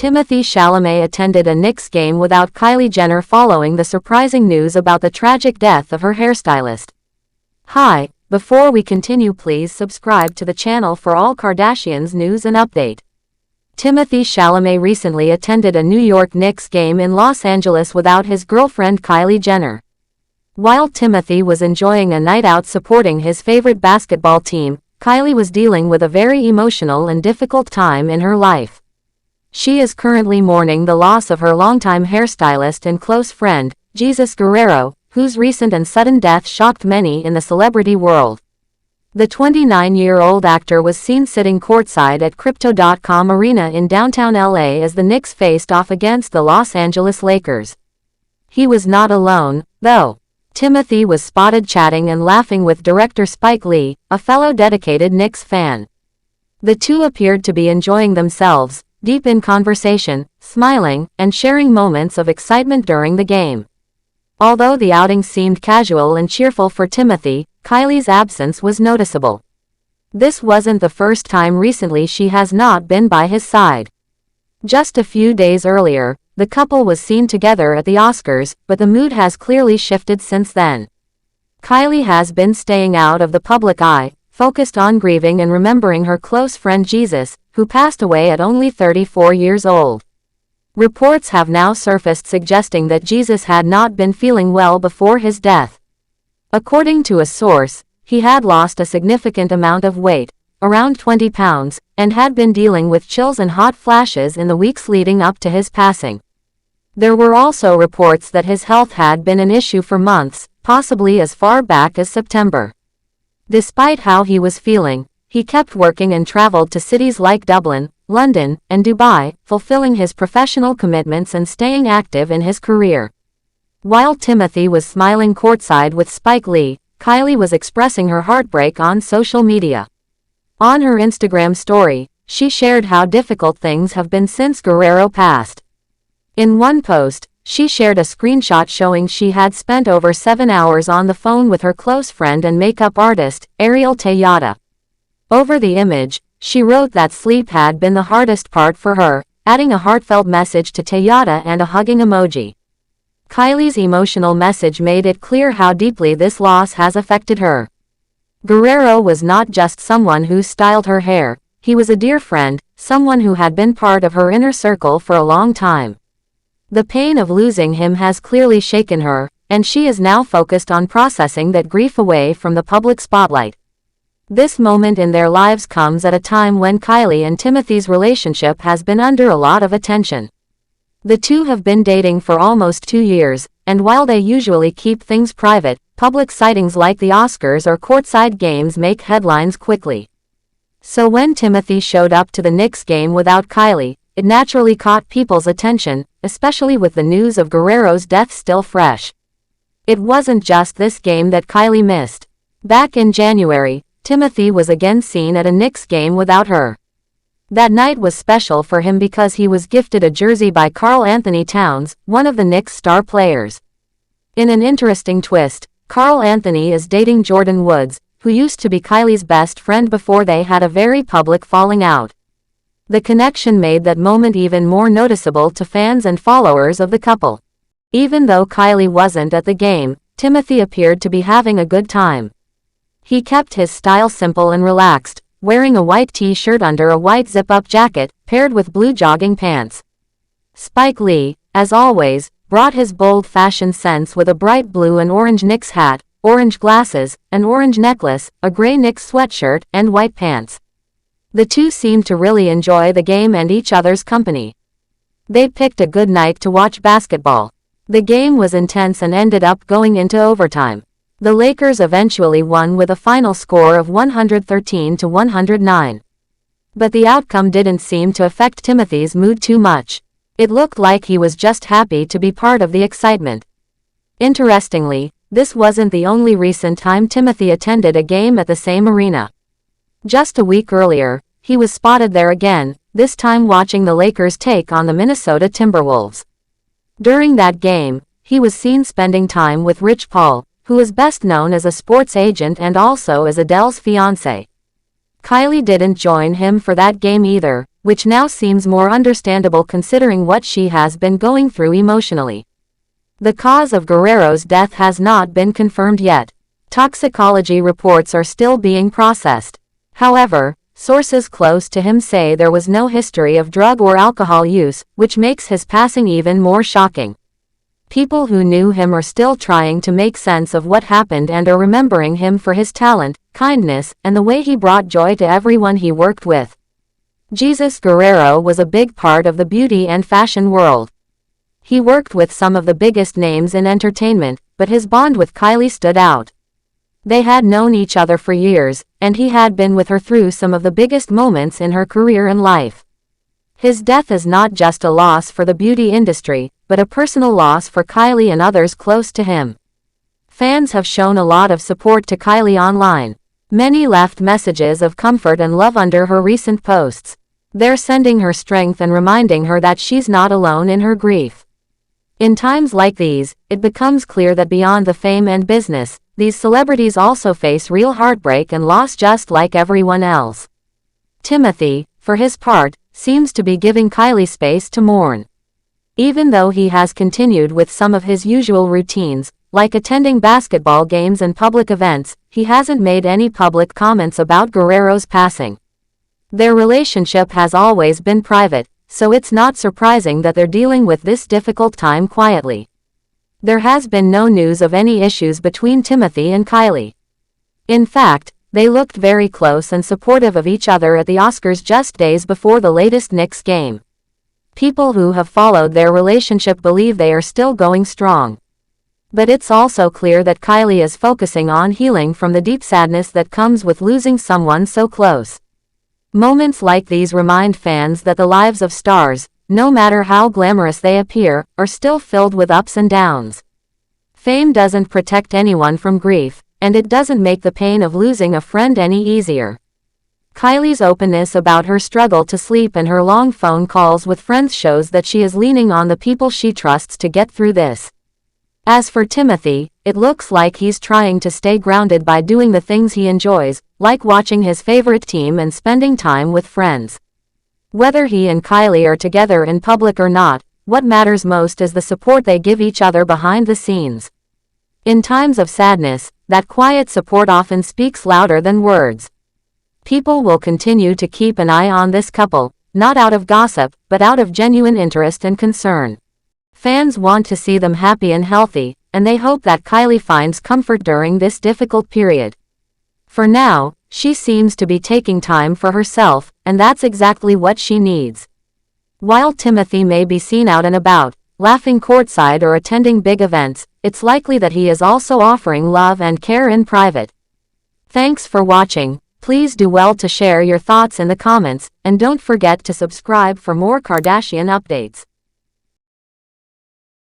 Timothee Chalamet attended a Knicks game without Kylie Jenner following the surprising news about the tragic death of her hairstylist. Hi, before we continue, please subscribe to the channel for all Kardashians news and update. Timothee Chalamet recently attended a New York Knicks game in Los Angeles without his girlfriend Kylie Jenner. While Timothee was enjoying a night out supporting his favorite basketball team, Kylie was dealing with a very emotional and difficult time in her life. She is currently mourning the loss of her longtime hairstylist and close friend, Guerrero, whose recent and sudden death shocked many in the celebrity world. The 29-year-old actor was seen sitting courtside at Crypto.com Arena in downtown LA as the Knicks faced off against the Los Angeles Lakers. He was not alone, though. Timothee was spotted chatting and laughing with director Spike Lee, a fellow dedicated Knicks fan. The two appeared to be enjoying themselves, deep in conversation, smiling, and sharing moments of excitement during the game. Although the outing seemed casual and cheerful for Timothee, Kylie's absence was noticeable. This wasn't the first time recently she has not been by his side. Just a few days earlier, the couple was seen together at the Oscars, but the mood has clearly shifted since then. Kylie has been staying out of the public eye, focused on grieving and remembering her close friend Jesus, who passed away at only 34 years old. Reports have now surfaced suggesting that Jesus had not been feeling well before his death. According to a source, he had lost a significant amount of weight, around 20 pounds, and had been dealing with chills and hot flashes in the weeks leading up to his passing. There were also reports that his health had been an issue for months, possibly as far back as September. Despite how he was feeling, he kept working and traveled to cities like Dublin, London, and Dubai, fulfilling his professional commitments and staying active in his career. While Timothee was smiling courtside with Spike Lee, Kylie was expressing her heartbreak on social media. On her Instagram story, she shared how difficult things have been since Guerrero passed. In one post, she shared a screenshot showing she had spent over 7 hours on the phone with her close friend and makeup artist, Timothee. Over the image, she wrote that sleep had been the hardest part for her, adding a heartfelt message to Timothee and a hugging emoji. Kylie's emotional message made it clear how deeply this loss has affected her. Guerrero was not just someone who styled her hair, he was a dear friend, someone who had been part of her inner circle for a long time. The pain of losing him has clearly shaken her, and she is now focused on processing that grief away from the public spotlight. This moment in their lives comes at a time when Kylie and Timothee's relationship has been under a lot of attention. The two have been dating for almost 2 years, and while they usually keep things private, public sightings like the Oscars or courtside games make headlines quickly. So when Timothee showed up to the Knicks game without Kylie, it naturally caught people's attention, especially with the news of Guerrero's death still fresh. It wasn't just this game that Kylie missed. Back in January, Timothee was again seen at a Knicks game without her. That night was special for him because he was gifted a jersey by Karl-Anthony Towns, one of the Knicks' star players. In an interesting twist, Karl-Anthony is dating Jordyn Woods, who used to be Kylie's best friend before they had a very public falling out. The connection made that moment even more noticeable to fans and followers of the couple. Even though Kylie wasn't at the game, Timothee appeared to be having a good time. He kept his style simple and relaxed, wearing a white t-shirt under a white zip-up jacket, paired with blue jogging pants. Spike Lee, as always, brought his bold fashion sense with a bright blue and orange Knicks hat, orange glasses, an orange necklace, a gray Knicks sweatshirt, and white pants. The two seemed to really enjoy the game and each other's company. They picked a good night to watch basketball. The game was intense and ended up going into overtime. The Lakers eventually won with a final score of 113-109. But the outcome didn't seem to affect Timothee's mood too much. It looked like he was just happy to be part of the excitement. Interestingly, this wasn't the only recent time Timothee attended a game at the same arena. Just a week earlier, he was spotted there again, this time watching the Lakers take on the Minnesota Timberwolves. During that game, he was seen spending time with Rich Paul, who is best known as a sports agent and also as Adele's fiancé. Kylie didn't join him for that game either, which now seems more understandable considering what she has been going through emotionally. The cause of Guerrero's death has not been confirmed yet. Toxicology reports are still being processed. However, sources close to him say there was no history of drug or alcohol use, which makes his passing even more shocking. People who knew him are still trying to make sense of what happened and are remembering him for his talent, kindness, and the way he brought joy to everyone he worked with. Guerrero was a big part of the beauty and fashion world. He worked with some of the biggest names in entertainment, but his bond with Kylie stood out. They had known each other for years, and he had been with her through some of the biggest moments in her career and life. His death is not just a loss for the beauty industry, but a personal loss for Kylie and others close to him. Fans have shown a lot of support to Kylie online. Many left messages of comfort and love under her recent posts. They're sending her strength and reminding her that she's not alone in her grief. In times like these, it becomes clear that beyond the fame and business, these celebrities also face real heartbreak and loss just like everyone else. Timothee, for his part, seems to be giving Kylie space to mourn. Even though he has continued with some of his usual routines, like attending basketball games and public events, he hasn't made any public comments about Guerrero's passing. Their relationship has always been private, so it's not surprising that they're dealing with this difficult time quietly. There has been no news of any issues between Timothee and Kylie. In fact, they looked very close and supportive of each other at the Oscars just days before the latest Knicks game. People who have followed their relationship believe they are still going strong. But it's also clear that Kylie is focusing on healing from the deep sadness that comes with losing someone so close. Moments like these remind fans that the lives of stars, no matter how glamorous they appear, are still filled with ups and downs. Fame doesn't protect anyone from grief, and it doesn't make the pain of losing a friend any easier. Kylie's openness about her struggle to sleep and her long phone calls with friends shows that she is leaning on the people she trusts to get through this. As for Timothee, it looks like he's trying to stay grounded by doing the things he enjoys, like watching his favorite team and spending time with friends. Whether he and Kylie are together in public or not, what matters most is the support they give each other behind the scenes. In times of sadness, that quiet support often speaks louder than words. People will continue to keep an eye on this couple, not out of gossip, but out of genuine interest and concern. Fans want to see them happy and healthy, and they hope that Kylie finds comfort during this difficult period. For now, she seems to be taking time for herself, and that's exactly what she needs. While Timothee may be seen out and about, laughing courtside or attending big events, it's likely that he is also offering love and care in private. Thanks for watching. Please do well to share your thoughts in the comments, and don't forget to subscribe for more Kardashian updates.